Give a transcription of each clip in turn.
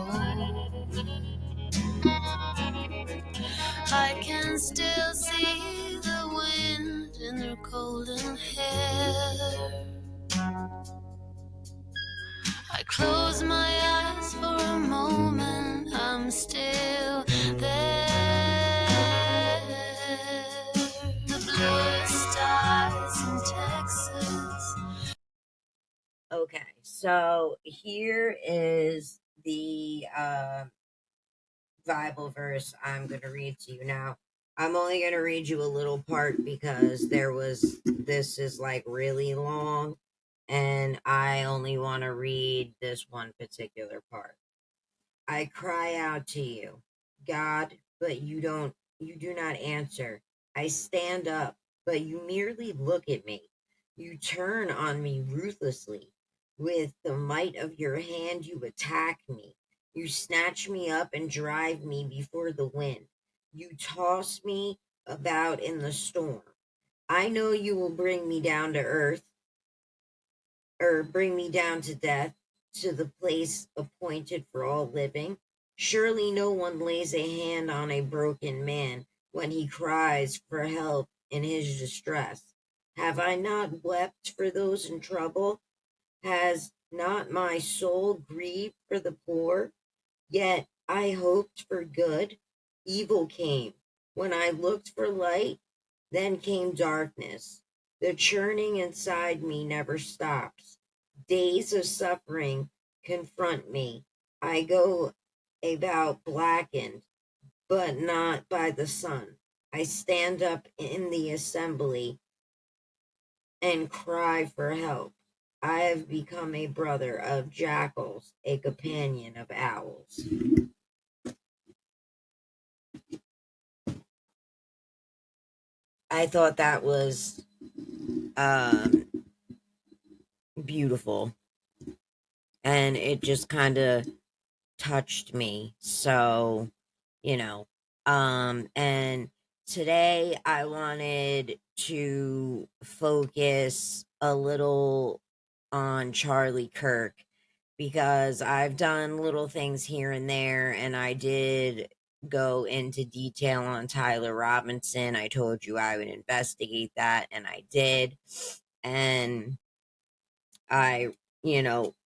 cold. I can still see the wind in her golden hair. I close my eyes for a moment, I'm still there. The bluest skies in Texas. Okay, so here is the Bible verse I'm going to read to you now. I'm only going to read you a little part because this is like really long, and I only want to read this one particular part. I cry out to you, God, but you do not answer. I stand up, but you merely look at me. You turn on me ruthlessly. With the might of your hand, you attack me. You snatch me up and drive me before the wind. You toss me about in the storm. I know you will bring me down to earth, or bring me down to death, to the place appointed for all living. Surely no one lays a hand on a broken man when he cries for help in his distress. Have I not wept for those in trouble? Has not my soul grieved for the poor? Yet I hoped for good. Evil came. When I looked for light, then came darkness. The churning inside me never stops. Days of suffering confront me. I go about blackened, but not by the sun. I stand up in the assembly and cry for help. I have become a brother of jackals, a companion of owls. I thought that was um, beautiful, and it just kind of touched me. So, you know, and today I wanted to focus a little on Charlie Kirk because I've done little things here and there, and I did go into detail on Tyler Robinson. I told you I would investigate that, and I did. And I,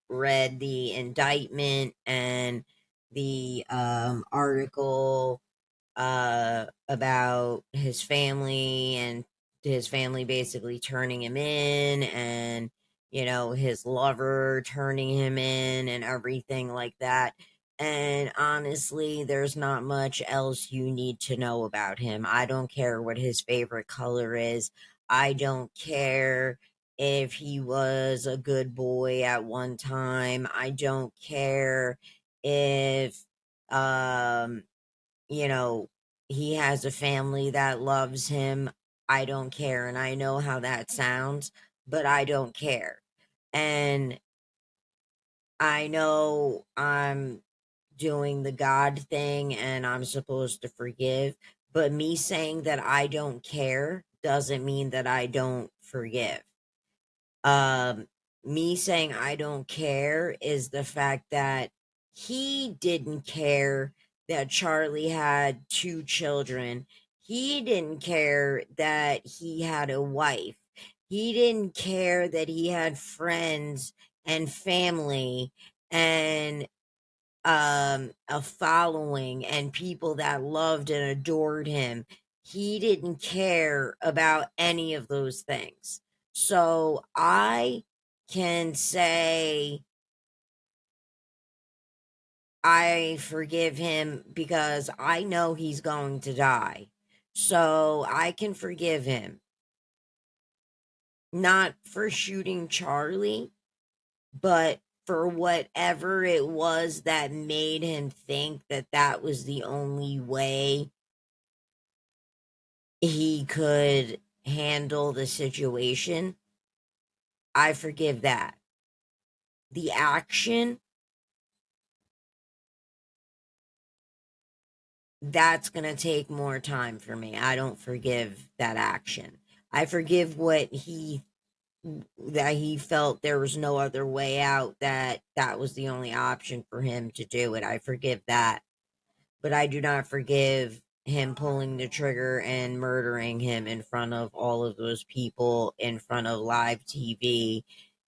read the indictment and the article about his family, and his family basically turning him in, and his lover turning him in and everything like that. And honestly, there's not much else you need to know about him. I don't care what his favorite color is. I don't care if he was a good boy at one time. I don't care if um you know, he has a family that loves him. I don't care. And I know how that sounds, but I don't care. And I know I'm doing the God thing and I'm supposed to forgive, but me saying that I don't care doesn't mean that I don't forgive. Um, Me saying I don't care is the fact that he didn't care that Charlie had two children. He didn't care that he had a wife. He didn't care that he had friends and family and a following and people that loved and adored him. He didn't care about any of those things. So I can say I forgive him because I know he's going to die. So I can forgive him. Not for shooting Charlie, but for whatever it was that made him think that that was the only way he could handle the situation. I forgive that. The action, that's going to take more time for me. I don't forgive that action. I forgive what he that he felt there was no other way out, that that was the only option for him to do it. I forgive that. But I do not forgive him pulling the trigger and murdering him in front of all of those people, in front of live TV,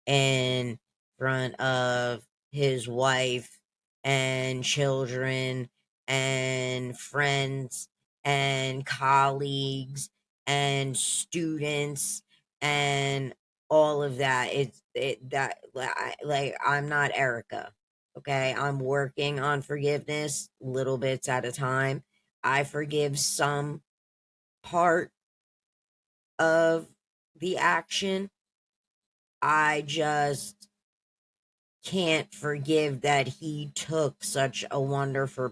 in front of his wife and children and friends and colleagues and students and all of that. Like, I'm not Erica. Okay, I'm working on forgiveness little bits at a time. I forgive some part of the action. I just can't forgive that he took such a wonderful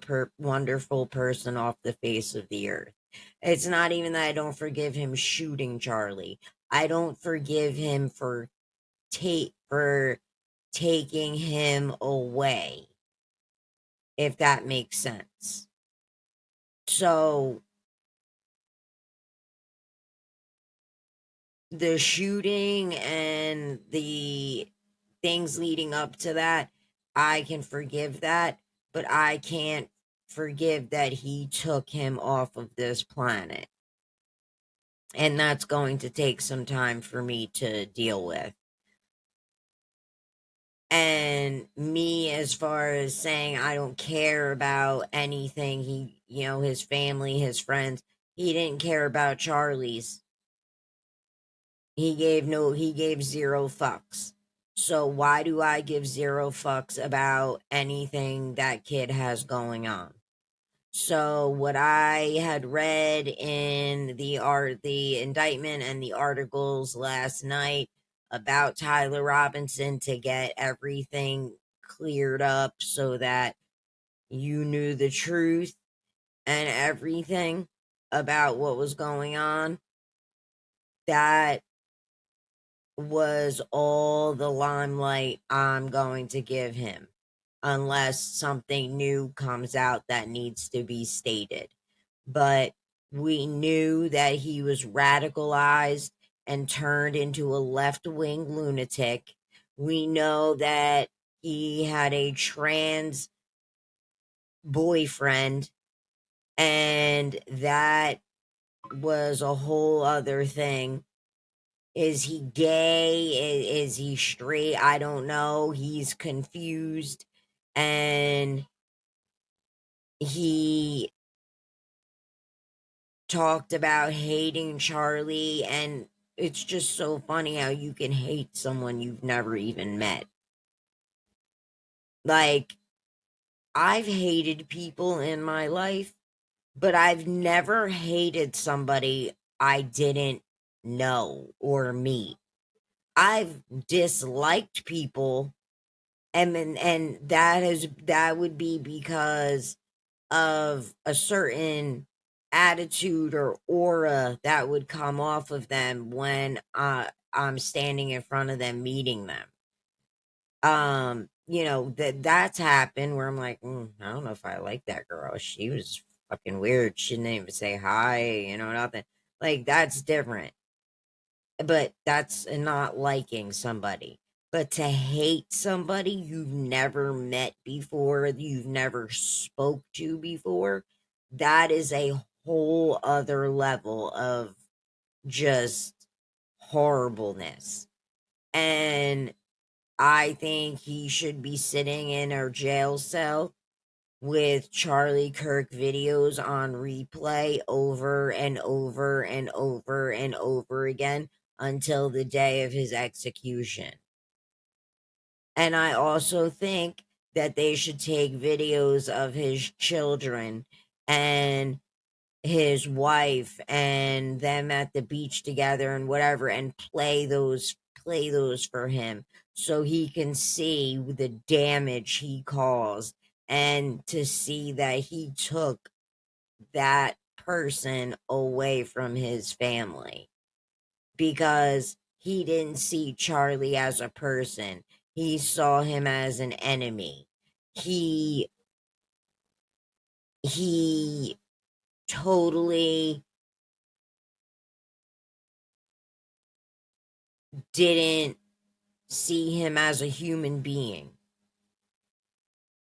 person off the face of the earth. It's not even that I don't forgive him shooting Charlie. I don't forgive him for taking him away, if that makes sense. So the shooting and the things leading up to that, I can forgive that, but I can't forgive that he took him off of this planet. And that's going to take some time for me to deal with. And me, as far as saying I don't care about anything, his family, his friends, he didn't care about Charlie's. He gave zero fucks. So why do I give zero fucks about anything that kid has going on? So what I had read in the indictment and the articles last night about Tyler Robinson, to get everything cleared up so that you knew the truth and everything about what was going on, that was all the limelight I'm going to give him, unless something new comes out that needs to be stated. But we knew that he was radicalized and turned into a left wing lunatic. We know that he had a trans boyfriend, and that was a whole other thing. Is he gay? Is he straight? I don't know. He's confused. And he talked about hating Charlie. And it's just so funny how you can hate someone you've never even met. Like, I've hated people in my life, but I've never hated somebody I didn't know or meet. I've disliked people, and that would be because of a certain attitude or aura that would come off of them when I'm standing in front of them meeting them. That's happened where I'm like, I don't know if I like that girl. She was fucking weird. She didn't even say hi, nothing. Like, that's different. But that's not liking somebody. But to hate somebody you've never met before, you've never spoke to before, that is a whole other level of just horribleness. And I think he should be sitting in a jail cell with Charlie Kirk videos on replay over and over and over and over again until the day of his execution. And I also think that they should take videos of his children and his wife and them at the beach together and whatever, and play those for him so he can see the damage he caused, and to see that he took that person away from his family, because he didn't see Charlie as a person. He saw him as an enemy. He totally didn't see him as a human being.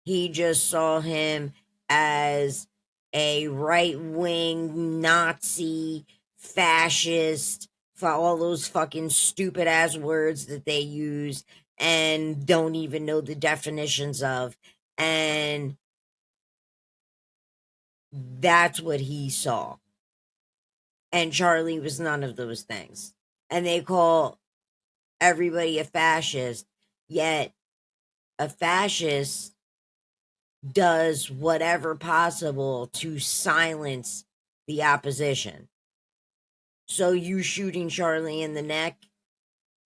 He just saw him as a right wing Nazi fascist for all those fucking stupid ass words that they use and don't even know the definitions of. And that's what he saw. And Charlie was none of those things. And they call everybody a fascist, yet a fascist does whatever possible to silence the opposition. So you shooting Charlie in the neck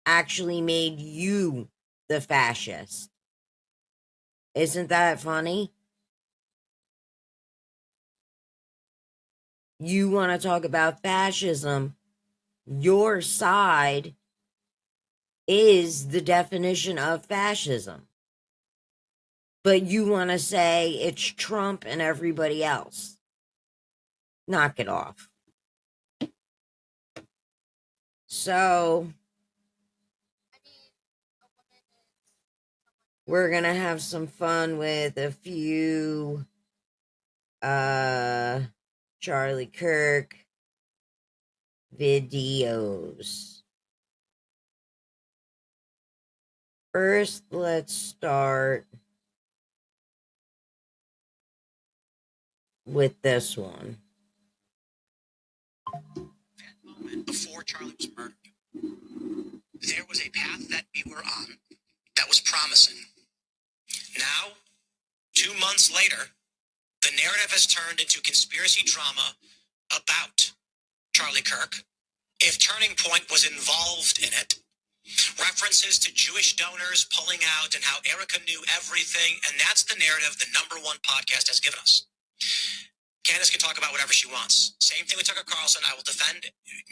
actually made you the fascist. Isn't that funny? You want to talk about fascism? Your side is the definition of fascism. But you want to say it's Trump and everybody else. Knock it off. So, we're going to have some fun with a few Charlie Kirk videos. First, let's start with this one. Before Charlie was murdered, there was a path that we were on that was promising. Now, 2 months later, the narrative has turned into conspiracy drama about Charlie Kirk. If Turning Point was involved in it, references to Jewish donors pulling out and how Erica knew everything, and that's the narrative the number one podcast has given us. Candace can talk about whatever she wants. Same thing with Tucker Carlson. I will defend.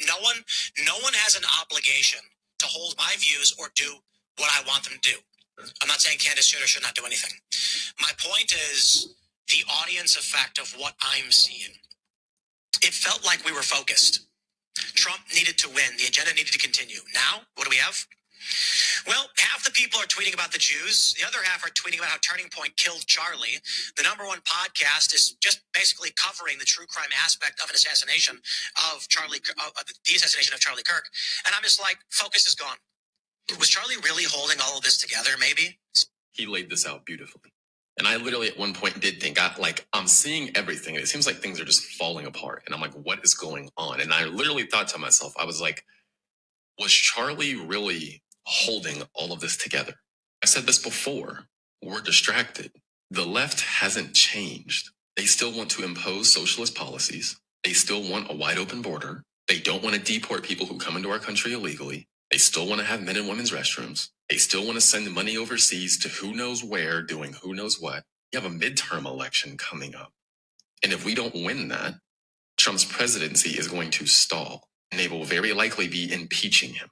No one has an obligation to hold my views or do what I want them to do. I'm not saying Candace should or should not do anything. My point is the audience effect of what I'm seeing. It felt like we were focused. Trump needed to win. The agenda needed to continue. Now, what do we have? Well, half the people are tweeting about the Jews. The other half are tweeting about how Turning Point killed Charlie. The number one podcast is just basically covering the true crime aspect of an assassination of the assassination of Charlie Kirk. And I'm just like, focus is gone. Was Charlie really holding all of this together? Maybe. He laid this out beautifully. And I literally at one point did think, I'm seeing everything. And it seems like things are just falling apart. And I'm like, what is going on? And I literally thought to myself, I was like, was Charlie really holding all of this together? I said this before. We're distracted. The left hasn't changed. They still want to impose socialist policies. They still want a wide open border. They don't want to deport people who come into our country illegally. They still want to have men and women's restrooms. They still want to send money overseas to who knows where, doing who knows what. You have a midterm election coming up. And if we don't win that, Trump's presidency is going to stall. And they will very likely be impeaching him.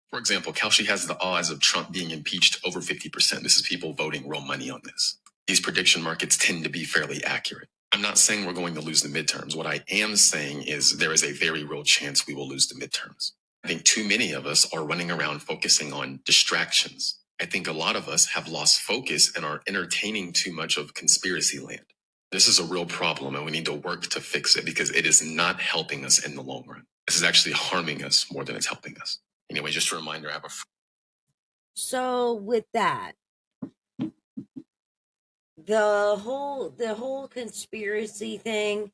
For example, Kalshi has the odds of Trump being impeached over 50%. This is people voting real money on this. These prediction markets tend to be fairly accurate. I'm not saying we're going to lose the midterms. What I am saying is there is a very real chance we will lose the midterms. I think too many of us are running around focusing on distractions. I think a lot of us have lost focus and are entertaining too much of conspiracy land. This is a real problem and we need to work to fix it because it is not helping us in the long run. This is actually harming us more than it's helping us. Anyway, just a reminder, I have a... So with that, the whole conspiracy thing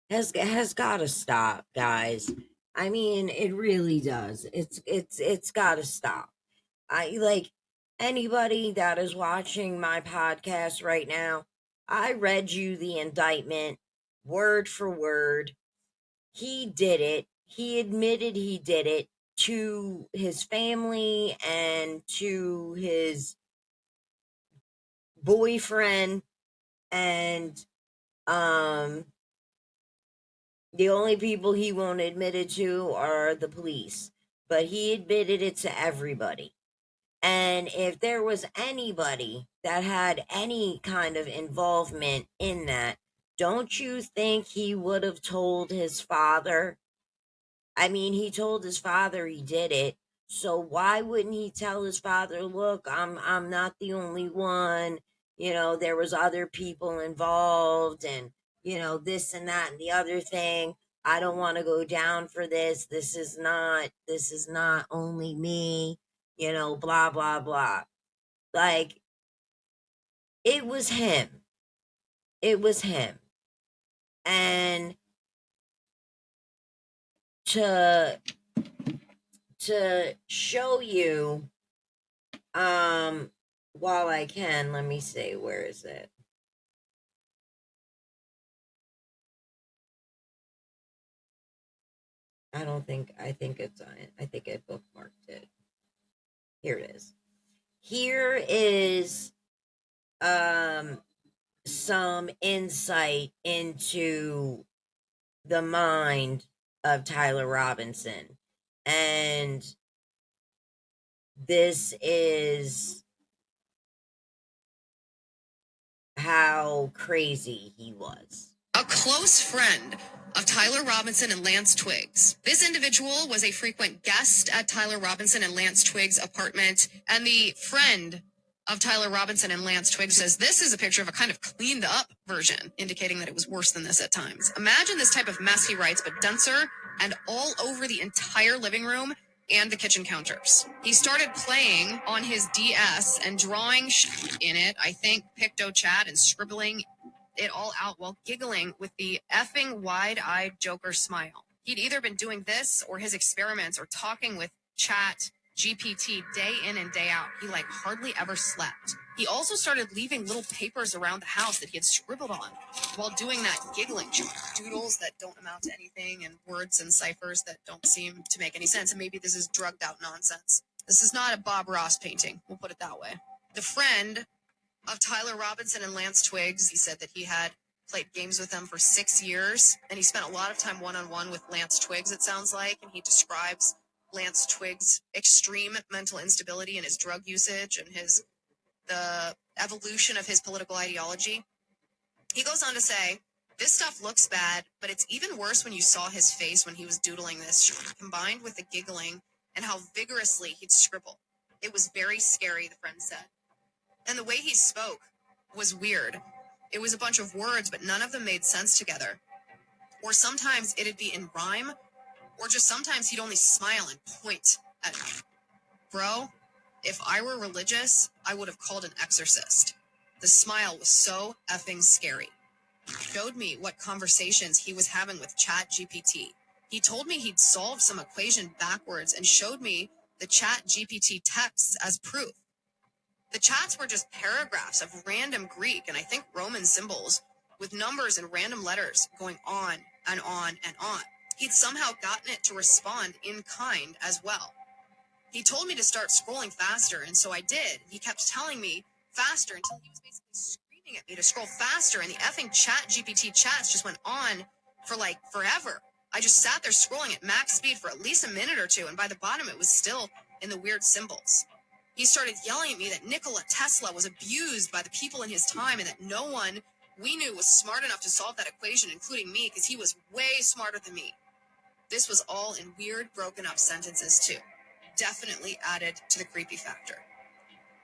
has got to stop, guys. I mean, it really does. It's got to stop. I like anybody that is watching my podcast right now. I read you the indictment word for word. He did it. He admitted he did it to his family and to his boyfriend, and the only people he won't admit it to are the police, but he admitted it to everybody. And if there was anybody that had any kind of involvement in that, don't you think he would have told his father? I mean, he told his father he did it. So why wouldn't he tell his father, look, I'm not the only one, there was other people involved, and this and that and the other thing. I don't want to go down for this. This is not only me, blah blah blah. Like, it was him. It was him. And to show you, while I can, let me see, where is it? I think it's on it. I think I bookmarked it. Here it is. Here is um some insight into the mind of Tyler Robinson. And this is how crazy he was. A close friend of Tyler Robinson and Lance Twiggs. This individual was a frequent guest at Tyler Robinson and Lance Twiggs' apartment, and the friend of Tyler Robinson and Lance Twiggs says this is a picture of a kind of cleaned up version, indicating that it was worse than this at times. Imagine this type of mess, he writes, but denser and all over the entire living room and the kitchen counters. He started playing on his DS and drawing in it, I think, PictoChat, and scribbling it all out while giggling with the effing wide-eyed Joker smile. He'd either been doing this or his experiments or talking with Chat GPT day in and day out. He hardly ever slept. He also started leaving little papers around the house that he had scribbled on while doing that giggling, doodles that don't amount to anything and words and ciphers that don't seem to make any sense. And maybe this is drugged out nonsense. This is not a Bob Ross painting. We'll put it that way. The friend of Tyler Robinson and Lance Twiggs, he said that he had played games with them for 6 years, and he spent a lot of time one-on-one with Lance Twiggs, it sounds like, and he describes Lance Twiggs' extreme mental instability and his drug usage and the evolution of his political ideology. He goes on to say, this stuff looks bad, but it's even worse when you saw his face when he was doodling this, combined with the giggling and how vigorously he'd scribble. It was very scary, the friend said. And the way he spoke was weird. It was a bunch of words, but none of them made sense together. Or sometimes it'd be in rhyme, or just sometimes he'd only smile and point at me. Bro, if I were religious, I would have called an exorcist. The smile was so effing scary. He showed me what conversations he was having with Chat GPT. He told me he'd solved some equation backwards and showed me the Chat GPT texts as proof. The chats were just paragraphs of random Greek and I think Roman symbols with numbers and random letters going on and on and on. He'd somehow gotten it to respond in kind as well. He told me to start scrolling faster, and so I did. He kept telling me faster until he was basically screaming at me to scroll faster, and the effing Chat GPT chats just went on for forever. I just sat there scrolling at max speed for at least a minute or two, and by the bottom it was still in the weird symbols. He started yelling at me that Nikola Tesla was abused by the people in his time and that no one we knew was smart enough to solve that equation, including me, because he was way smarter than me. This was all in weird, broken up sentences, too. Definitely added to the creepy factor.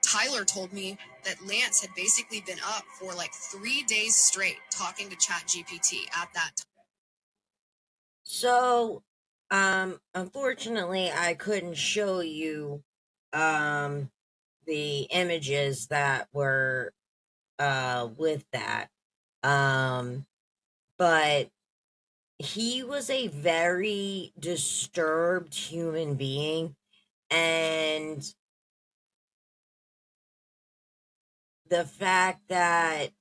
Tyler told me that Lance had basically been up for 3 days straight talking to ChatGPT at that time. So, unfortunately, I couldn't show you the images that were with that. But he was a very disturbed human being, and the fact that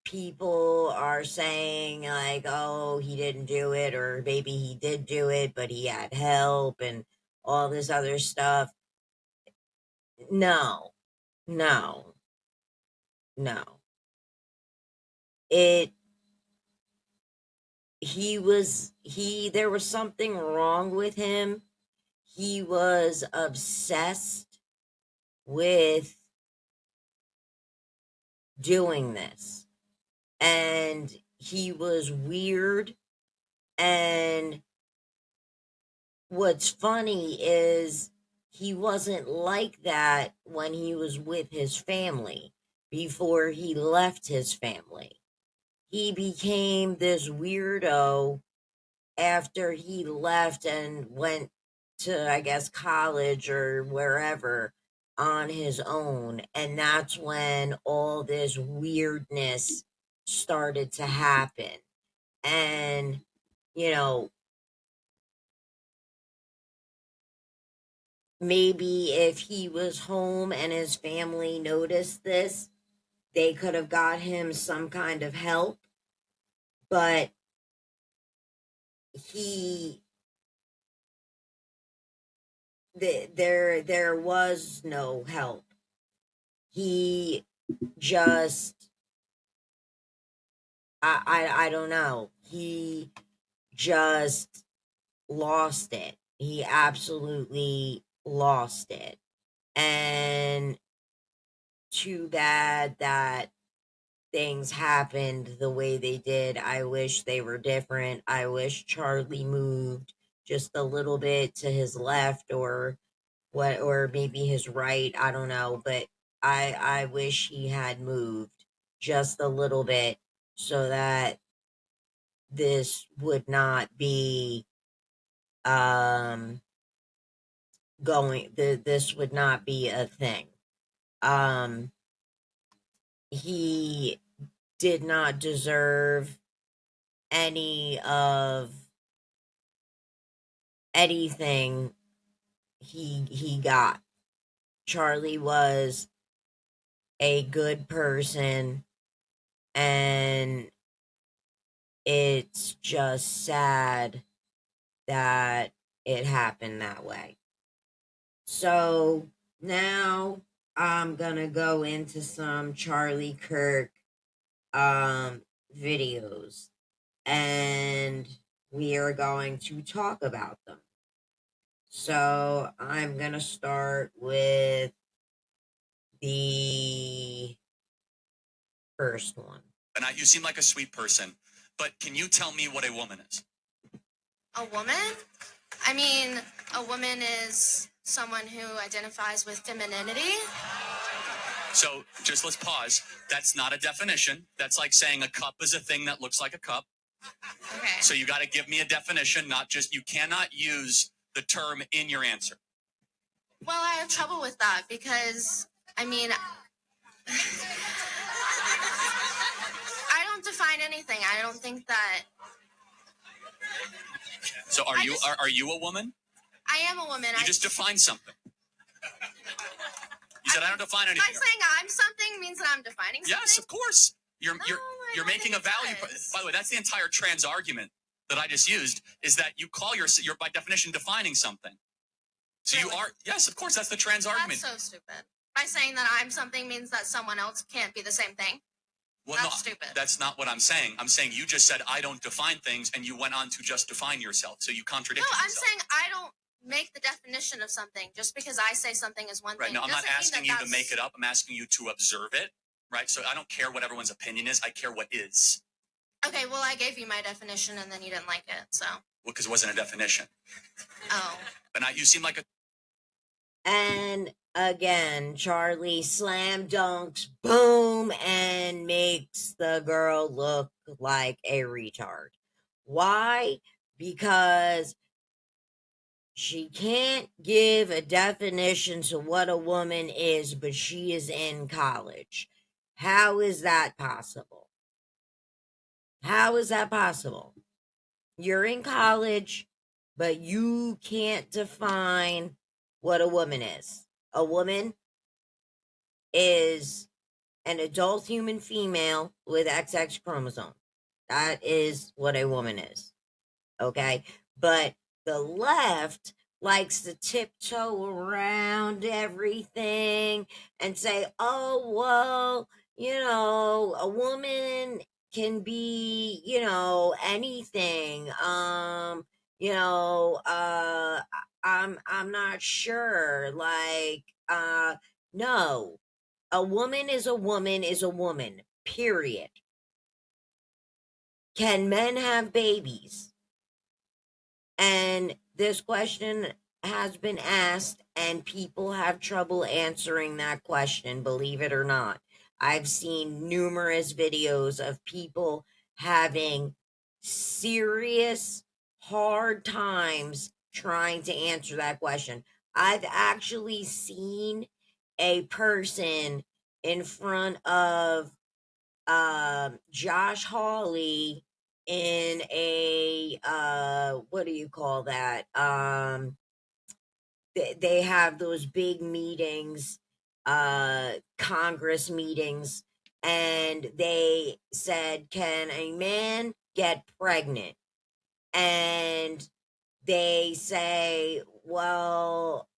people are saying oh, he didn't do it, or maybe he did do it but he had help and all this other stuff, no, no, no. it he there was something wrong with him. He was obsessed with doing this, and he was weird. And what's funny is he wasn't like that when he was with his family before he left his family. He became this weirdo after he left and went to, I guess, college or wherever on his own. And that's when all this weirdness started to happen. And, you know, maybe if he was home and his family noticed this, they could have got him some kind of help. But he there was no help. He just I don't know. He just lost it. He absolutely lost it. And too bad that things happened the way they did. I wish they were different. I wish Charlie moved just a little bit to his left or what, or maybe his right, I don't know, but I wish he had moved just a little bit so that this would not be um this would not be a thing. um he did not deserve any of anything he got. Charlie was a good person, and it's just sad that it happened that way. So now I'm gonna go into some Charlie Kirk videos, and we are going to talk about them. So I'm gonna start with the first one. And you seem like a sweet person, but can you tell me what a woman is? A woman? I mean, a woman is someone who identifies with femininity. So just let's pause. That's not a definition. That's like saying a cup is a thing that looks like a cup. Okay. So you got to give me a definition, not just, you cannot use the term in your answer. Well, I have trouble with that because, I mean, I don't define anything. I don't think that. So are you a woman? I am a woman. You just defined something. You said I don't define anything. By saying I'm something means that I'm defining something? Yes, of course. You're making a value. Does. By the way, that's the entire trans argument that I just used, is that you're by definition defining something. So really? You are, yes, of course, that's the trans argument. That's so stupid. By saying that I'm something means that someone else can't be the same thing. Well, that's stupid. That's not what I'm saying. I'm saying you just said I don't define things, and you went on to just define yourself. So you contradicted yourself. No, I'm saying I don't make the definition of something. Just because I say something is one right. thing. No, I'm not asking you to make it up. I'm asking you to observe it. Right. So I don't care what everyone's opinion is. I care what is. Okay. Well, I gave you my definition, and then you didn't like it. So. Well, because it wasn't a definition. Oh. But now you seem like a. And again, Charlie slam dunks, boom, and makes the girl look like a retard. Why? Because she can't give a definition to what a woman is, but she is in college. How is that possible? How is that possible? You're in college, but you can't define what a woman is. A woman is an adult human female with XX chromosome. That is what a woman is. Okay? But the left likes to tiptoe around everything and say, oh, well, a woman can be, anything. I'm not sure. Like, no. A woman is a woman is a woman. Period. Can men have babies? And this question has been asked, and people have trouble answering that question, believe it or not. I've seen numerous videos of people having serious, hard times trying to answer that question. I've actually seen a person in front of Josh Hawley in a what do you call that? They have those big meetings, Congress meetings, and they said, "Can a man get pregnant?" And they say, "Well,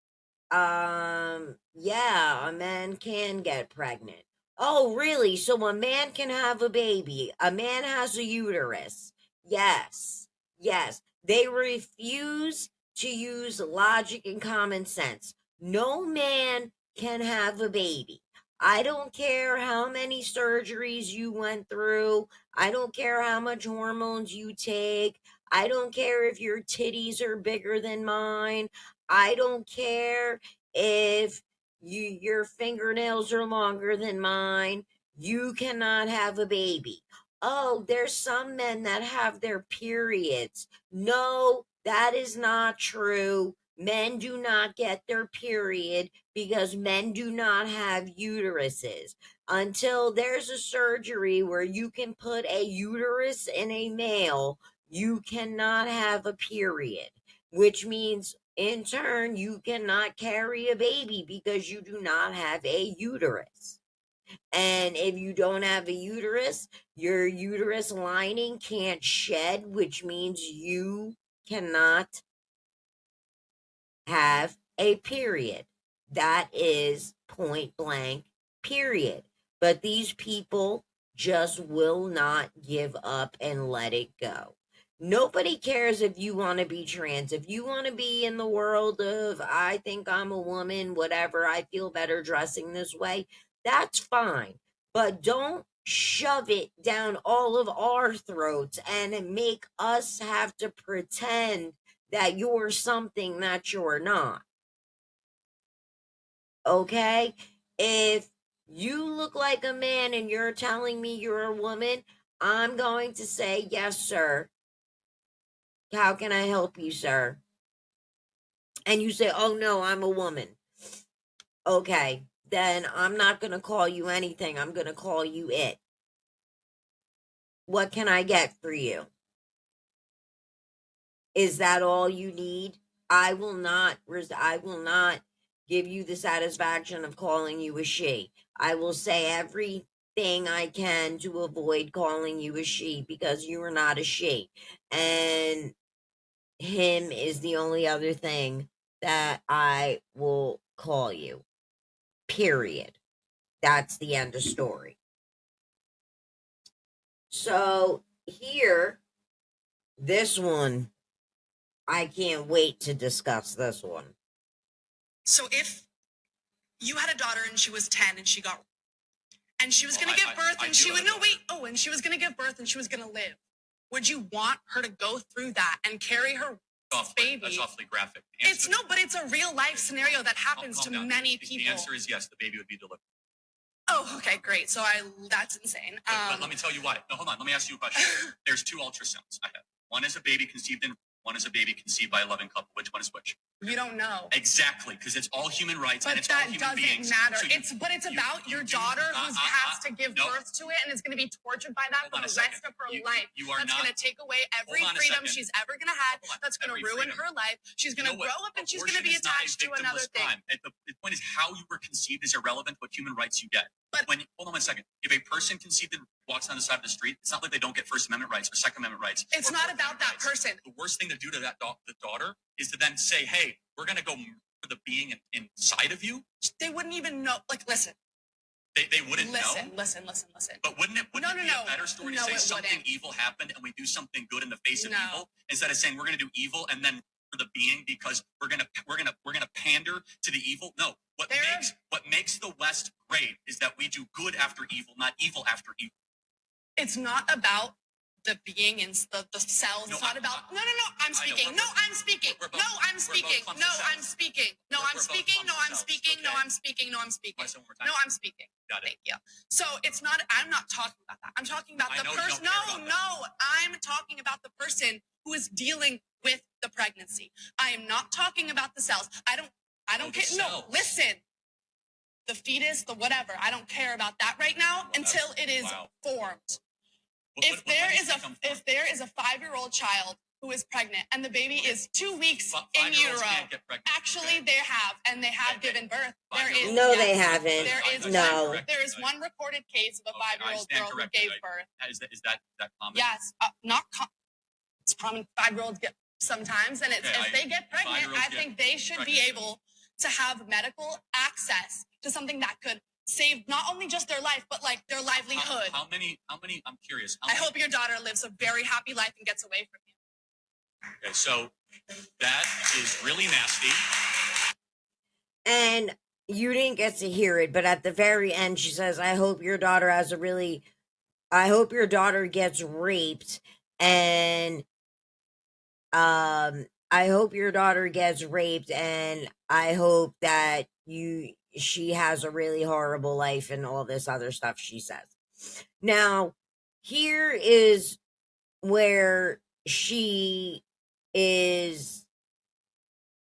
yeah, a man can get pregnant." Oh, really? So a man can have a baby? A man has a uterus? Yes. Yes. They refuse to use logic and common sense. No man can have a baby. I don't care how many surgeries you went through. I don't care how much hormones you take. I don't care if your titties are bigger than mine. I don't care if your fingernails are longer than mine. You cannot have a baby. Oh, there's some men that have their periods. No, that is not true. Men do not get their period because men do not have uteruses. Until there's a surgery where you can put a uterus in a male, you cannot have a period, which means in turn you cannot carry a baby because you do not have a uterus. And if you don't have a uterus, your uterus lining can't shed, which means you cannot have a period. That is point blank, period. But these people just will not give up and let it go. Nobody cares if you want to be trans. If you want to be in the world of, I think I'm a woman, whatever, I feel better dressing this way, that's fine. But don't shove it down all of our throats and make us have to pretend that you're something that you're not. Okay? If you look like a man and you're telling me you're a woman, I'm going to say, "Yes, sir. How can I help you, sir?" And you say, "Oh, no, I'm a woman." Okay, then I'm not going to call you anything. I'm going to call you it. What can I get for you? Is that all you need? I will not give you the satisfaction of calling you a she. I will say everything I can to avoid calling you a she because you are not a she. And him is the only other thing that I will call you. Period. That's the end of story. So here, this one, I can't wait to discuss this one. So if you had a daughter and she was 10 and she got, and she was going to give birth and she would, no, wait. Oh, and she was going to give birth and she was going to live. Would you want her to go through that and carry her baby? That's awfully graphic. It's no, but it's a real life scenario that happens to many people. The answer is yes, the baby would be delivered. Oh, okay, great. So that's insane. But let me tell you why. No, hold on. Let me ask you a question. There's two ultrasounds I have. One is a baby conceived in, one is a baby conceived by a loving couple. Which one is which? You don't know. Exactly, because it's all human rights and it's all human beings. But that doesn't matter. So it's about your daughter who has to give birth to it and is going to be tortured by that for the rest of her life. That's going to take away every freedom she's ever going to have. That's going to ruin her life. She's going to grow up and she's going to be attached to another thing. The point is how you were conceived is irrelevant. What human rights you get. But hold on 1 second. If a person conceived and walks down the side of the street, it's not like they don't get First Amendment rights or Second Amendment rights. It's not about that person. The worst thing to do to that the daughter is to then say, "Hey, we're going to go for the being inside of you." They wouldn't even know. Like, listen. They wouldn't know. Listen. But wouldn't it be a better story to say something evil happened and we do something good in the face of evil instead of saying we're going to do evil and then for the being because we're gonna pander to the evil? No. What makes the West great is that we do good after evil, not evil after evil. It's not about the being in the cell. It's not about. No. I'm speaking. No, I'm speaking. No, I'm speaking. No, I'm speaking. No, I'm speaking. No, I'm speaking. No, I'm speaking. No, I'm speaking. No, I'm speaking. Thank you. So it's not. I'm not talking about that. I'm talking about the person. No. I'm talking about the person who is dealing with the pregnancy. I am not talking about the cells. I don't care. No, listen. The fetus, the whatever. I don't care about that right now until it is formed. If there is a 5-year-old child who is pregnant and the baby is 2 weeks in utero, actually they have given birth. No, they haven't. No. There is one recorded case of a 5-year-old girl who gave birth. Is that common? Yes, it's common. 5-year-olds get sometimes, and if they get pregnant, I think they should be able to have medical access to something that could save not only just their life, but like their livelihood. How many, I'm curious. I hope your daughter lives a very happy life and gets away from you. Okay, so that is really nasty. And you didn't get to hear it, but at the very end, she says, I hope your daughter gets raped, and I hope your daughter gets raped, and I hope that she has a really horrible life and all this other stuff she says. Now, here is where she is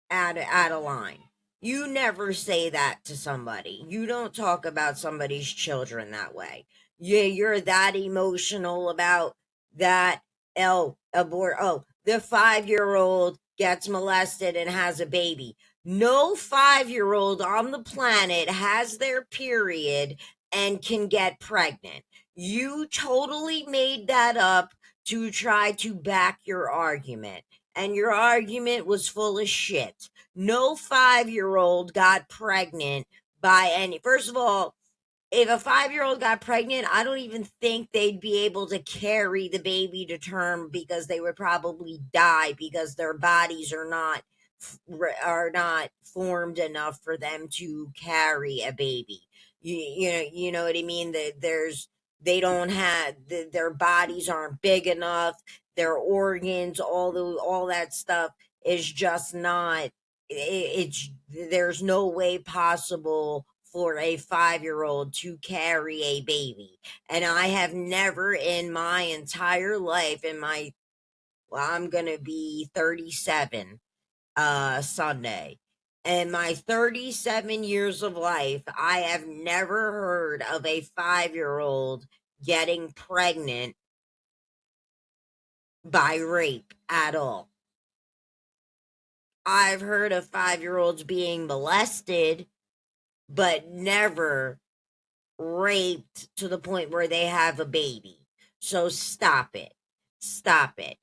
at a line. You never say that to somebody. You don't talk about somebody's children that way. Yeah, you're that emotional about that. The 5-year-old gets molested and has a baby. No 5-year-old on the planet has their period and can get pregnant. You totally made that up to try to back your argument. And your argument was full of shit. No 5-year-old got pregnant by any. First of all, if a 5-year-old got pregnant, I don't even think they'd be able to carry the baby to term, because they would probably die, because their bodies are not formed enough for them to carry a baby. You know what I mean? They don't have their bodies aren't big enough. Their organs, all that stuff is just not. There's no way possible for a 5-year-old to carry a baby. And I have never in my entire life, I'm gonna be 37 Sunday. In my 37 years of life, I have never heard of a 5-year-old getting pregnant by rape at all. I've heard of 5-year-olds being molested, but never raped to the point where they have a baby. So stop it. Stop it.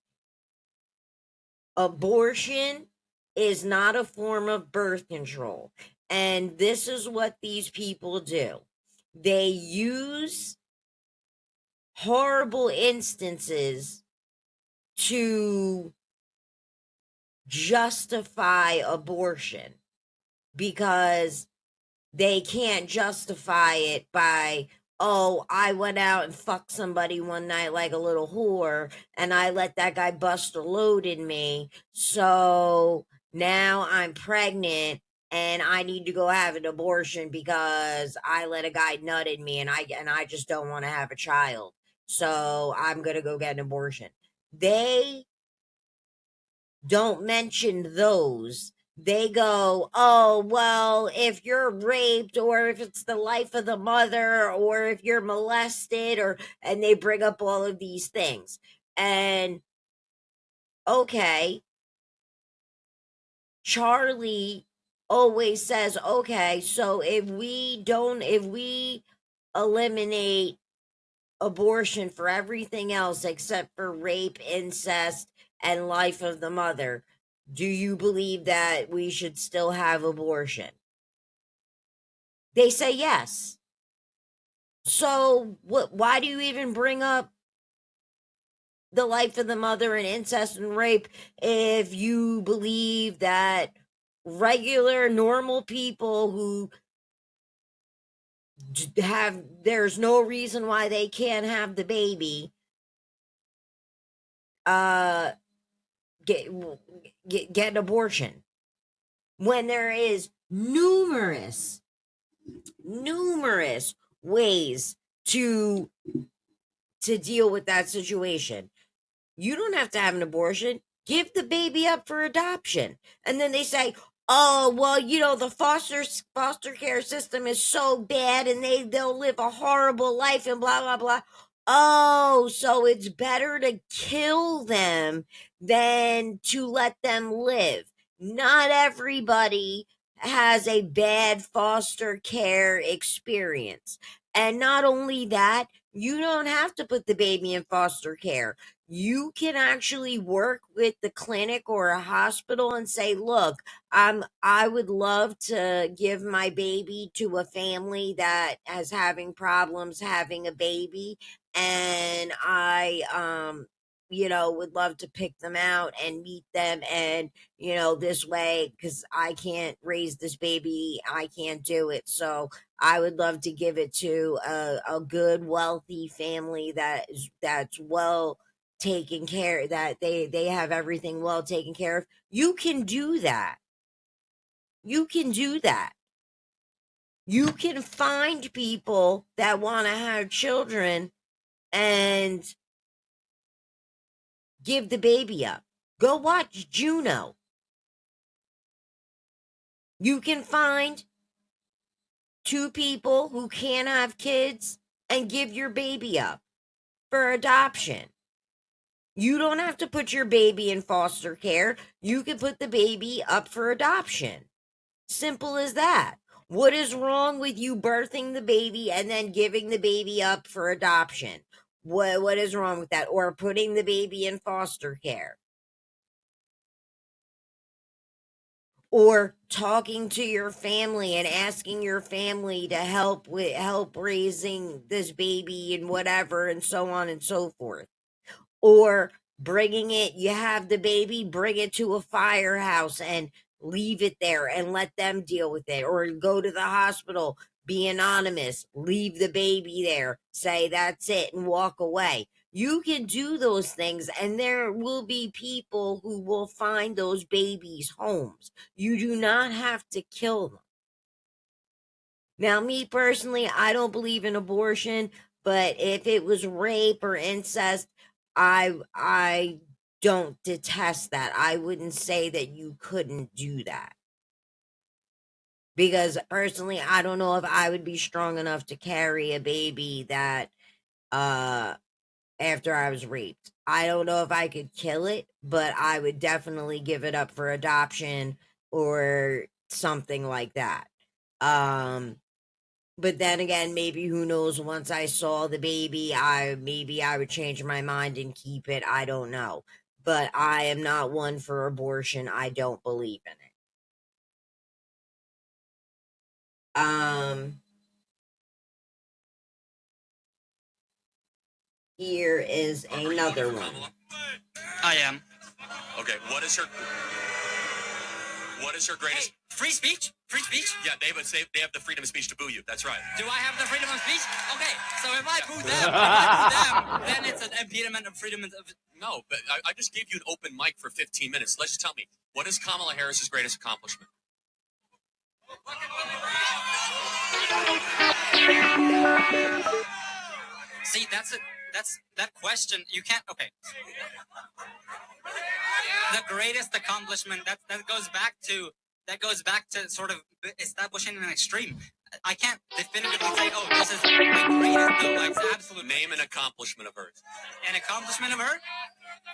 Abortion is not a form of birth control. And this is what these people do. They use horrible instances to justify abortion, because they can't justify it by, oh, I went out and fucked somebody one night like a little whore, and I let that guy bust a load in me, so now I'm pregnant and I need to go have an abortion because I let a guy nut in me, and I just don't want to have a child, so I'm gonna go get an abortion. They don't mention those. They go, oh, well, if you're raped, or if it's the life of the mother, or if you're molested, and they bring up all of these things. And okay, Charlie always says, okay, so if we eliminate abortion for everything else except for rape, incest, and life of the mother, do you believe that we should still have abortion? They say yes. So why do you even bring up the life of the mother and incest and rape if you believe that regular normal people who there's no reason why they can't have the baby uh get get an abortion when there is numerous ways to deal with that situation. You don't have to have an abortion. Give the baby up for adoption. And then they say, "Oh, well, the foster care system is so bad and they'll live a horrible life and blah blah blah." Oh, so it's better to kill them than to let them live. Not everybody has a bad foster care experience. And not only that, you don't have to put the baby in foster care. You can actually work with the clinic or a hospital and say, "Look, I would love to give my baby to a family that is having problems having a baby, and I would love to pick them out and meet them, and this way, because I can't raise this baby, I can't do it, so I would love to give it to a good wealthy family that's well taken care, that they have everything well taken care of." You can do that. You can do that. You can find people that want to have children and give the baby up. Go watch Juno. You can find two people who can't have kids and give your baby up for adoption. You don't have to put your baby in foster care. You can put the baby up for adoption. Simple as that. What is wrong with you birthing the baby and then giving the baby up for adoption? What is wrong with that? Or putting the baby in foster care? Or talking to your family and asking your family to help raising this baby and whatever and so on and so forth. Or you have the baby, bring it to a firehouse and leave it there and let them deal with it. Or go to the hospital, be anonymous, leave the baby there, say that's it, and walk away. You can do those things, and there will be people who will find those babies homes. You do not have to kill them. Now, me personally, I don't believe in abortion, but if it was rape or incest, I don't detest that. I wouldn't say that you couldn't do that. Because personally, I don't know if I would be strong enough to carry a baby that uh after I was raped. I don't know if I could kill it, but I would definitely give it up for adoption or something like that. Um but then again, maybe who knows, once I saw the baby, I would change my mind and keep it. I don't know. But I am not one for abortion. I don't believe in it. Here is another one. I am. Okay, what is her greatest? Hey, free speech? Free speech? Yeah, they have the freedom of speech to boo you. That's right. Do I have the freedom of speech? Okay, so if I boo them, then it's an impediment of freedom of. No, but I just gave you an open mic for 15 minutes. Let's just tell me, what is Kamala Harris's greatest accomplishment? See, that's that question. You can't. Okay. The greatest accomplishment that goes back to sort of establishing an extreme. I can't definitively say, "Oh, this is the greatest." No, it's absolute. Name an accomplishment of hers. An accomplishment of her?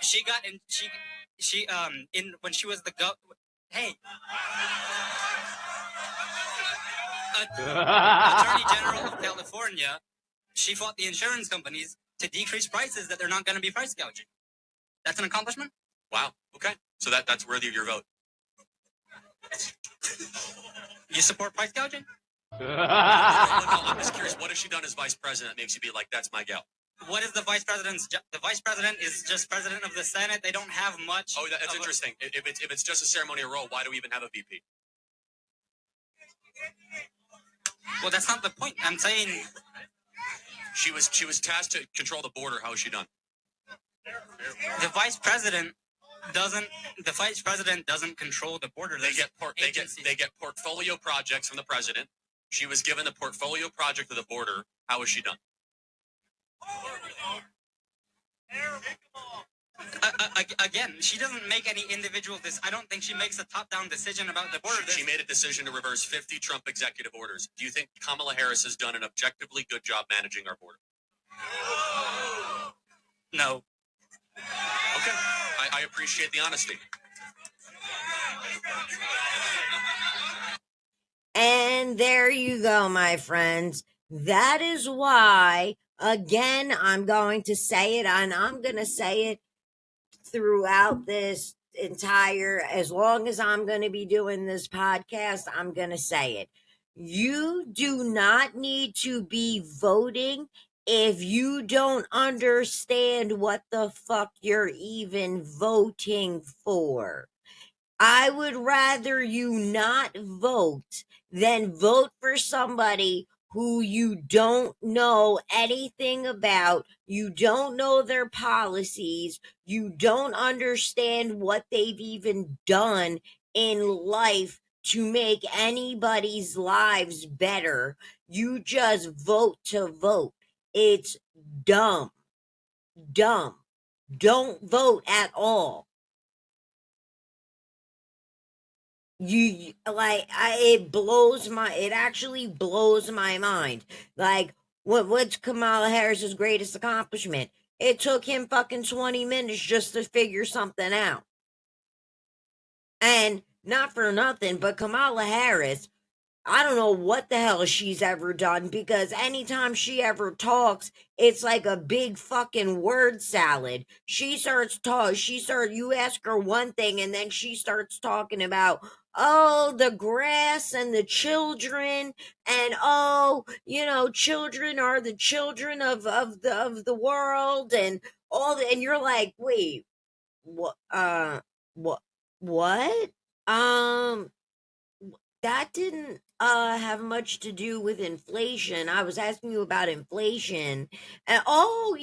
She got in. She in when she was the Hey. Attorney General of California, she fought the insurance companies to decrease prices that they're not going to be price gouging. That's an accomplishment? Wow. Okay. So that's worthy of your vote. You support price gouging? No, I'm just curious. What has she done as vice president that makes you be like, that's my gal? What is the vice president's job? The vice president is just president of the Senate. They don't have much. Oh, that's interesting. If it's just a ceremonial role, why do we even have a VP? Well, that's not the point. I'm saying she was tasked to control the border. How has she done? The vice president doesn't control the border. They get portfolio projects from the president. She was given the portfolio project of the border. How was she done? Again, she doesn't make any individual. I don't think she makes a top-down decision about the border. She made a decision to reverse 50 Trump executive orders. Do you think Kamala Harris has done an objectively good job managing our border? No. Okay, I appreciate the honesty. And there you go, my friends. That is why, again, I'm going to say it, and I'm going to say it throughout this entire, as long as I'm going to be doing this podcast, I'm going to say it. You do not need to be voting if you don't understand what the fuck you're even voting for. I would rather you not vote than vote for somebody who you don't know anything about. You don't know their policies. You don't understand what they've even done in life to make anybody's lives better. You just vote to vote. It's dumb. Dumb. Don't vote at all. It actually blows my mind. Like, what's Kamala Harris's greatest accomplishment? It took him fucking 20 minutes just to figure something out. And not for nothing, but Kamala Harris, I don't know what the hell she's ever done, because anytime she ever talks, it's like a big fucking word salad. You ask her one thing and then she starts talking about, oh, the grass and the children, and children are the children of the world, and and you're like, wait, what what? Um that didn't have much to do with inflation. I was asking you about inflation. And well,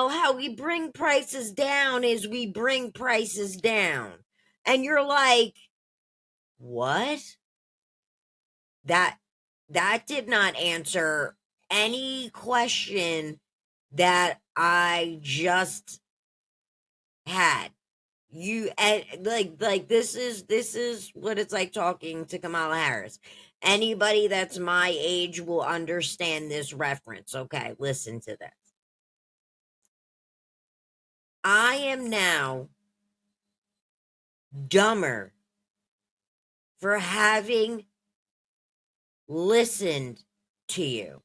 how we bring prices down is we bring prices down. And you're like, what? That did not answer any question that I just had. You and like this is what it's like talking to Kamala Harris. Anybody that's my age will understand this reference. Okay, listen to this. I am now dumber for having listened to you.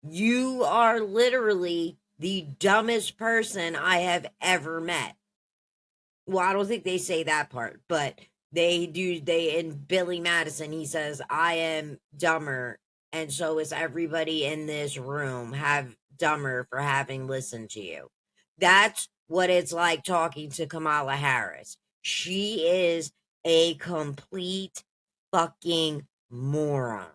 You are literally the dumbest person I have ever met. Well, I don't think they say that part, but they do. In Billy Madison, he says, I am dumber, and so is everybody in this room have dumber for having listened to you. That's what it's like talking to Kamala Harris. She is a complete fucking moron.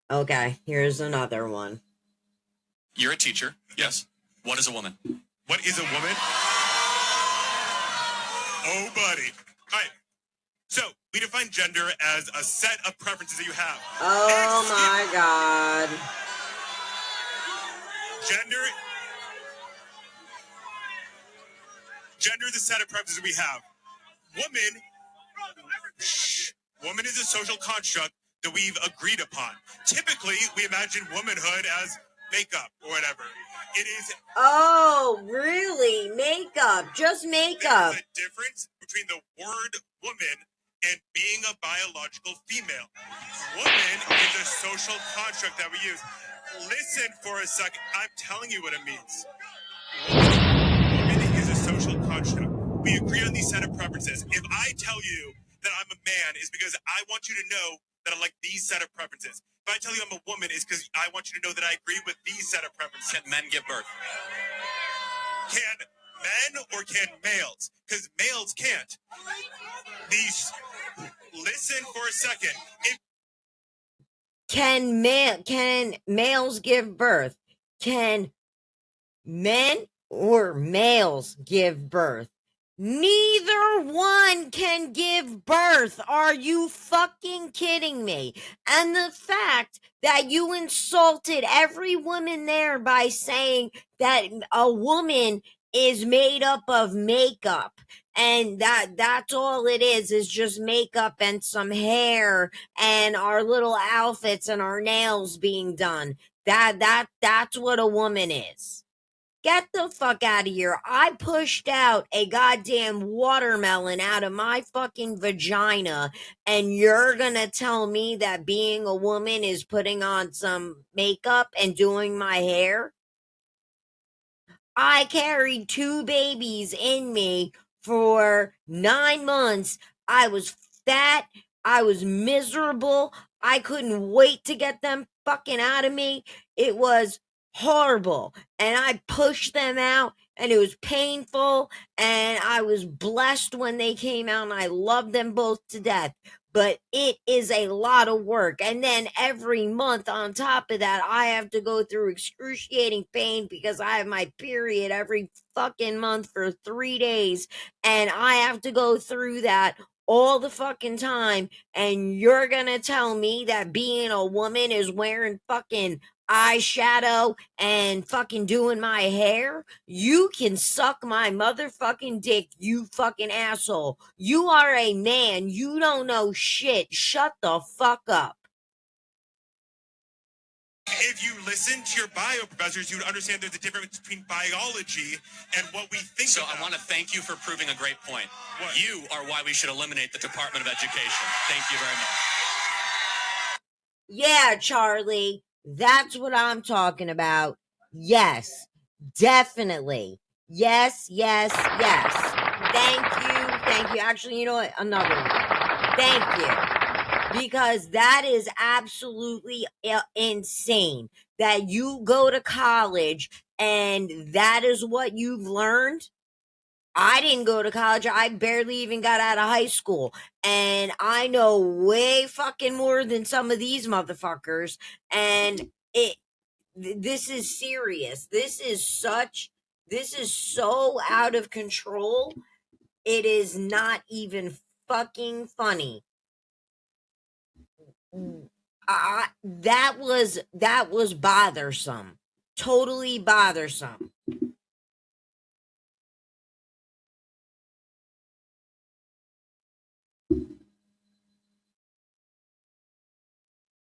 Okay, here's another one. You're a teacher. Yes. What is a woman? What is a woman? Oh, buddy. All right. So, we define gender as a set of preferences that you have. Oh my God. Gender is a set of preferences that we have. Woman is a social construct that we've agreed upon. Typically, we imagine womanhood as makeup or whatever. It is. Oh, really? Makeup. Just makeup. There's a difference between the word woman and being a biological female. Woman is a social construct that we use. Listen for a second. I'm telling you what it means. Woman is a social construct. We agree on these set of preferences. If I tell you that I'm a man, it's because I want you to know that I like these set of preferences. If I tell you I'm a woman, it's because I want you to know that I agree with these set of preferences. Can men give birth? Can men or can males? Because males can't. These. Listen for a second. Can males give birth? Can men or males give birth? Neither one can give birth. Are you fucking kidding me? And the fact that you insulted every woman there by saying that a woman is made up of makeup and that's all it is just makeup and some hair and our little outfits and our nails being done. That's what a woman is. Get the fuck out of here. I pushed out a goddamn watermelon out of my fucking vagina, and you're gonna tell me that being a woman is putting on some makeup and doing my hair? I carried 2 babies in me for 9 months. I was fat. I was miserable. I couldn't wait to get them fucking out of me. It was horrible. And I pushed them out and it was painful. And I was blessed when they came out and I loved them both to death. But it is a lot of work. And then every month on top of that, I have to go through excruciating pain because I have my period every fucking month for 3 days. And I have to go through that all the fucking time. And you're gonna tell me that being a woman is wearing fucking eyeshadow and fucking doing my hair? You can suck my motherfucking dick, you fucking asshole. You are a man. You don't know shit. Shut the fuck up. If you listen to your bio professors, you would understand there's a difference between biology and what we think So about. I want to thank you for proving a great point. What? You are why we should eliminate the Department of Education. Thank you very much. Yeah, Charlie, that's what I'm talking about. Yes, definitely. Yes, yes, yes. Thank you. Thank you. Actually, you know what? Another one. Thank you. Because that is absolutely insane that you go to college and that is what you've learned. I didn't go to college. I barely even got out of high school. And I know way fucking more than some of these motherfuckers. And this is serious. This is so out of control. It is not even fucking funny. That was bothersome. Totally bothersome.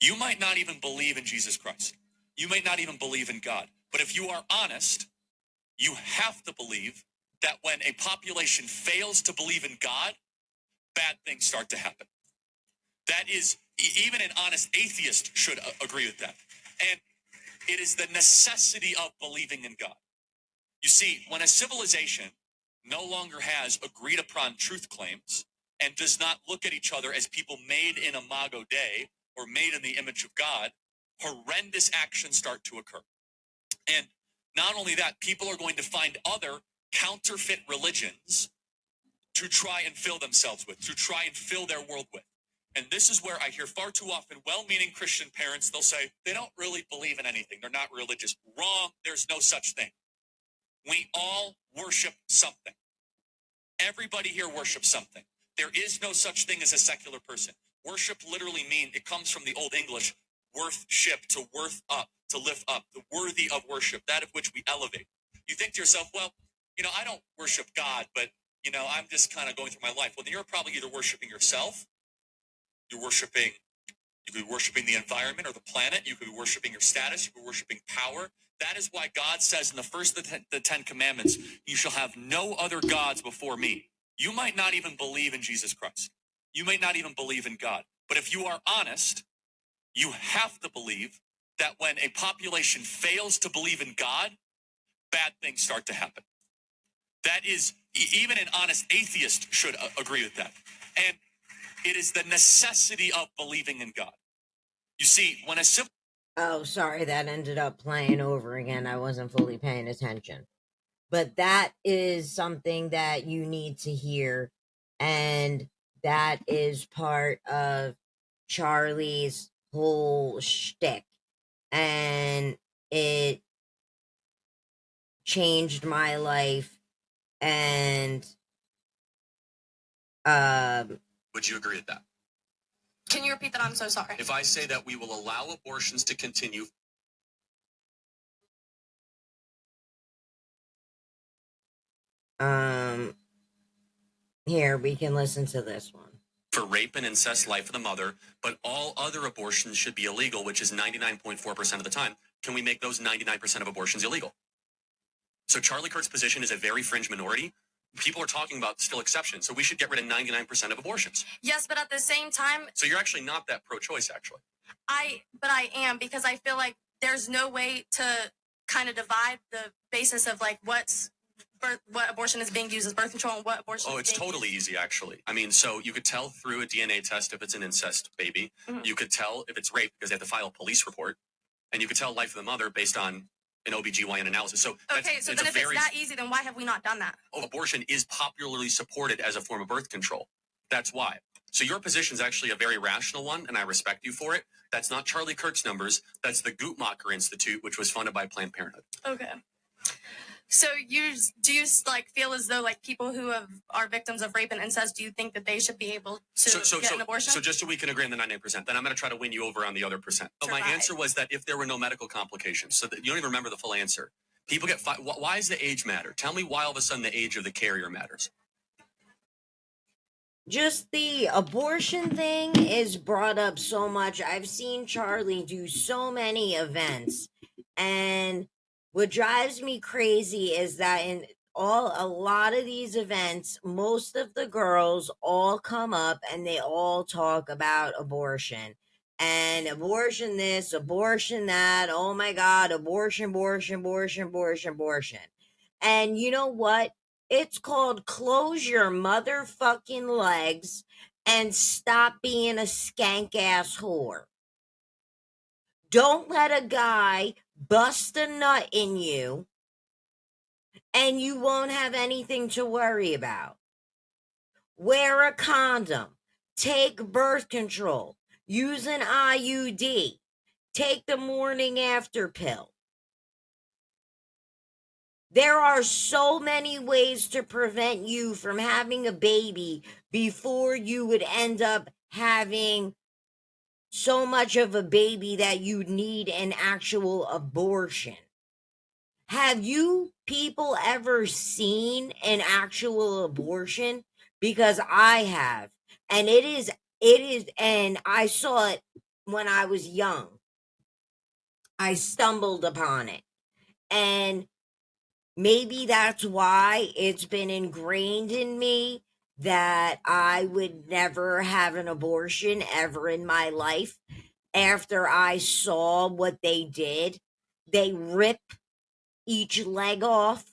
You might not even believe in Jesus Christ. You might not even believe in God. But if you are honest, you have to believe that when a population fails to believe in God, bad things start to happen. That is, even an honest atheist should agree with that. And it is the necessity of believing in God. You see, when a civilization no longer has agreed upon truth claims and does not look at each other as people made in Imago Dei or made in the image of God, horrendous actions start to occur. And not only that, people are going to find other counterfeit religions to try and fill themselves with, to try and fill their world with. And this is where I hear far too often well-meaning Christian parents, they'll say, they don't really believe in anything. They're not religious. Wrong. There's no such thing. We all worship something. Everybody here worships something. There is no such thing as a secular person. Worship literally means, it comes from the Old English, worth-ship, to worth up, to lift up, the worthy of worship, that of which we elevate. You think to yourself, well, I don't worship God, but, I'm just kind of going through my life. Well, then you're probably either worshiping yourself, you could be worshiping the environment or the planet, you could be worshiping your status, you could be worshiping power. That is why God says in the first of the 10 commandments, you shall have no other gods before me. You might not even believe in Jesus Christ. You might not even believe in God. But if you are honest, you have to believe that when a population fails to believe in God, bad things start to happen. That is, even an honest atheist should agree with that. And it is the necessity of believing in God. You see, when a civil... Oh, sorry, that ended up playing over again. I wasn't fully paying attention. but that is something that you need to hear, and that is part of Charlie's whole shtick, and it changed my life. And Would you agree with that? Can you repeat that? I'm so sorry. If I say that we will allow abortions to continue here, we can listen to this one. for rape and incest, life of the mother, but all other abortions should be illegal, which is 99.4% of the time, can we make those 99% of abortions illegal? So Charlie Kirk's position is a very fringe minority. People are talking about still exceptions, so we should get rid of 99% of abortions. Yes, but at the same time, So you're actually not that pro-choice, actually. I am, because I feel like there's no way to kind of divide the basis of like what abortion is being used as birth control and what abortion. Oh, it's totally easy, actually. I mean, so you could tell through a DNA test if it's an incest baby. Mhm. You could tell if it's rape because they have to file a police report. And you could tell life of the mother based on an OBGYN analysis. So Okay, so then if it's that easy, then why have we not done that? abortion is popularly supported as a form of birth control. That's why. So your position is actually a very rational one, and I respect you for it. That's not Charlie Kirk's numbers. That's the Guttmacher Institute, which was funded by Planned Parenthood. Okay. So do you like feel as though like people who are victims of rape and incest, do you think that they should be able to get an abortion? So just so we can agree on the 98%, then I'm going to try to win you over on the other percent. But my answer was that if there were no medical complications, so that you don't even remember the full answer. People get why does the age matter? Tell me why all of a sudden the age of the carrier matters. Just the abortion thing is brought up so much. I've seen Charlie do so many events, and what drives me crazy is that in a lot of these events, most of the girls all come up and they all talk about abortion. And abortion this, abortion that, oh my God, abortion, abortion, abortion, abortion, abortion. And you know what? It's called close your motherfucking legs and stop being a skank ass whore. Don't let a guy bust a nut in you and you won't have anything to worry about. Wear a condom. Take birth control. Use an IUD. Take the morning after pill. There are so many ways to prevent you from having a baby before you would end up having so much of a baby that you need an actual abortion. Have you people ever seen an actual abortion? Because I have. And and I saw it when I was young. I stumbled upon it. And maybe that's why it's been ingrained in me that I would never have an abortion ever in my life. After I saw what they did, they rip each leg off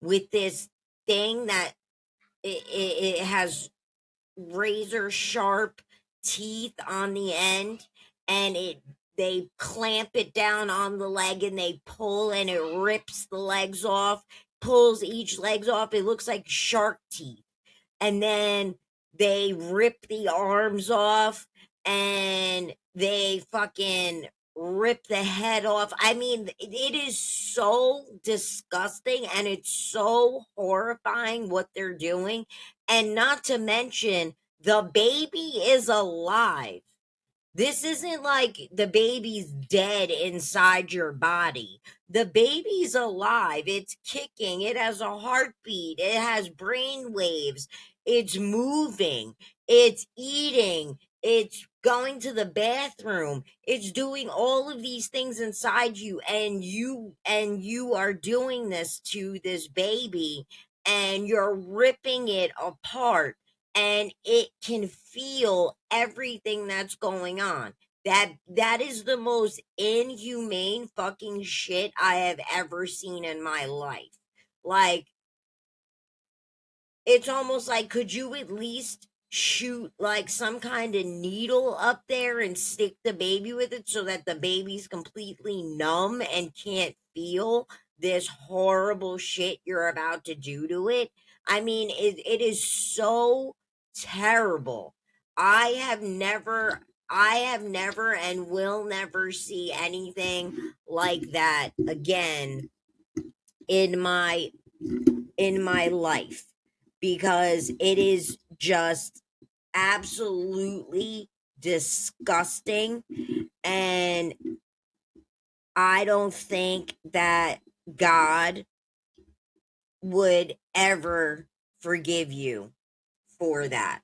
with this thing that it has razor sharp teeth on the end, and they clamp it down on the leg and they pull and it rips the legs off, pulls each legs off. It looks like shark teeth. And then they rip the arms off and they fucking rip the head off. I mean, it is so disgusting and it's so horrifying what they're doing. And not to mention, the baby is alive. This isn't like the baby's dead inside your body. The baby's alive. It's kicking. It has a heartbeat. It has brain waves. It's moving. It's eating. It's going to the bathroom. It's doing all of these things inside you, and you are doing this to this baby, and you're ripping it apart, and it can feel everything that's going on. That is the most inhumane fucking shit I have ever seen in my life. Like, it's almost like, could you at least shoot like some kind of needle up there and stick the baby with it so that the baby's completely numb and can't feel this horrible shit you're about to do to it. I mean, it is so terrible. I have never and will never see anything like that again in my life, because it is just absolutely disgusting. And I don't think that God would ever forgive you for that.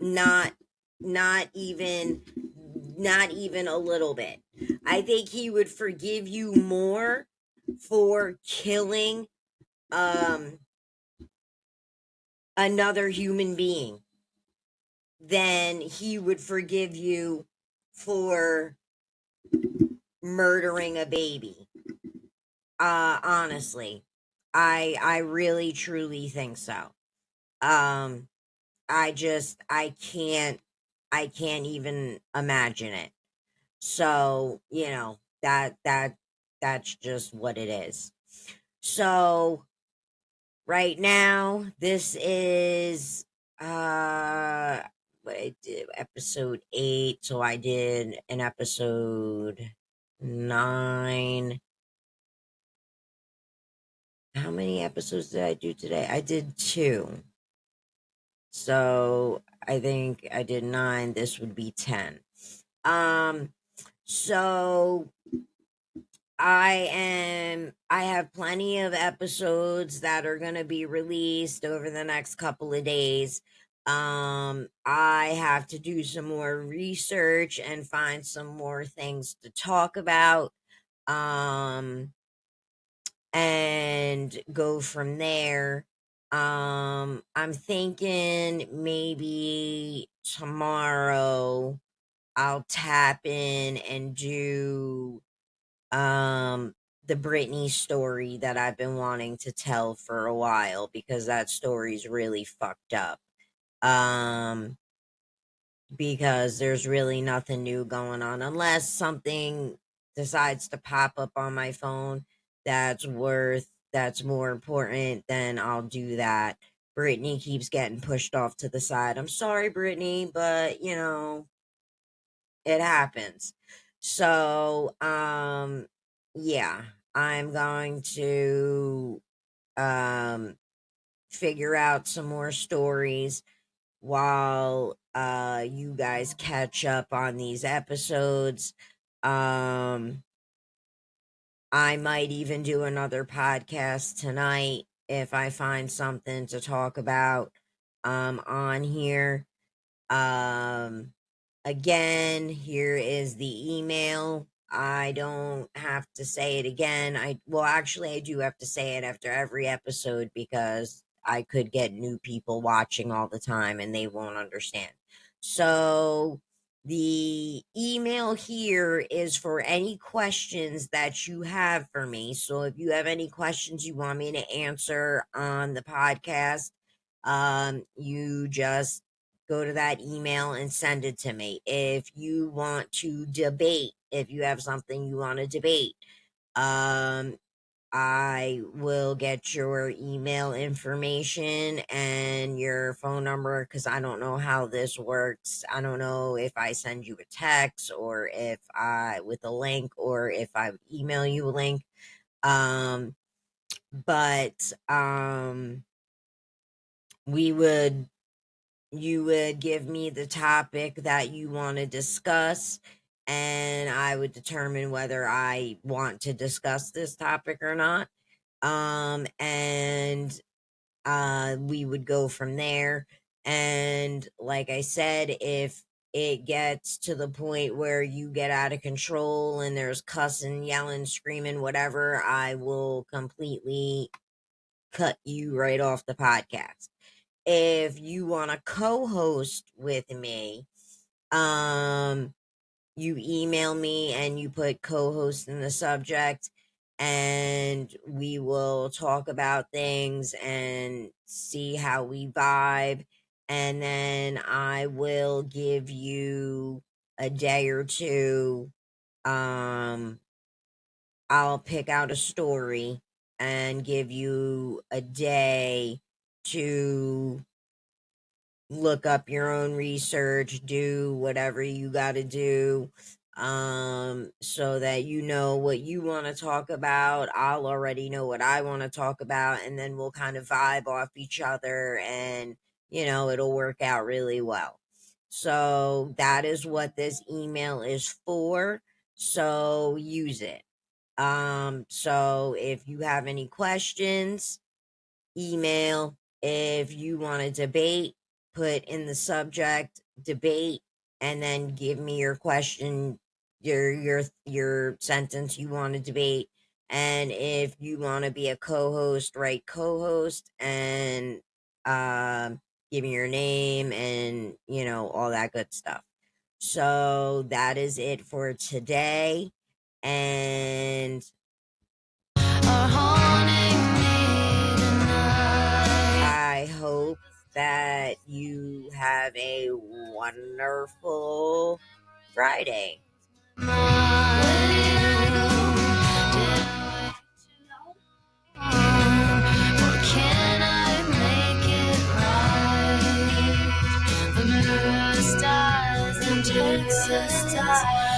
Not not even not even a little bit. I think he would forgive you more for killing um another human being than he would forgive you for murdering a baby. Honestly. I really truly think so. Um I can't even imagine it. So, that's just what it is. So, right now, this is what I did, episode 8, so I did an episode 9. How many episodes did I do today? I did 2. So, I think I did 9. This would be 10. So I have plenty of episodes that are going to be released over the next couple of days. I have to do some more research and find some more things to talk about. And go from there. I'm thinking maybe tomorrow I'll tap in and do um the Britney story that I've been wanting to tell for a while, because that story's really fucked up. Um because there's really nothing new going on, unless something decides to pop up on my phone that's more important, then I'll do that. Brittany keeps getting pushed off to the side. I'm sorry, Brittany, but it happens. So, yeah, I'm going to um figure out some more stories while you guys catch up on these episodes. Um I might even do another podcast tonight if I find something to talk about on here. Um Again, here is the email. I don't have to say it again. Actually, I do have to say it after every episode, because I could get new people watching all the time and they won't understand. So, the email here is for any questions that you have for me. So, if you have any questions you want me to answer on the podcast, you just go to that email and send it to me. If you want to debate, if you have something you want to debate, um, I will get your email information and your phone number, because I don't know how this works. I don't know if I send you a text, or if I with a link, or if I email you a link. But we would you would give me the topic that you want to discuss, and I would determine whether I want to discuss this topic or not. And we would go from there. And like I said, if it gets to the point where you get out of control and there's cussing, yelling, screaming, whatever, I will completely cut you right off the podcast. If you want to co-host with me, um you email me and you put co-host in the subject, and we will talk about things and see how we vibe, and then I will give you a day or two um I'll pick out a story and give you a day to look up your own research, do whatever you got to do, so that you know what you want to talk about. I'll already know what I want to talk about, and then we'll kind of vibe off each other, and it'll work out really well. So that is what this email is for. So use it. So if you have any questions, email. If you want to debate, put in the subject debate, and then give me your question, your sentence you want to debate. And if you want to be a co-host, write co-host, and give me your name, and all that good stuff. So that is it for today. And I hope that you have a wonderful Friday. Texas style.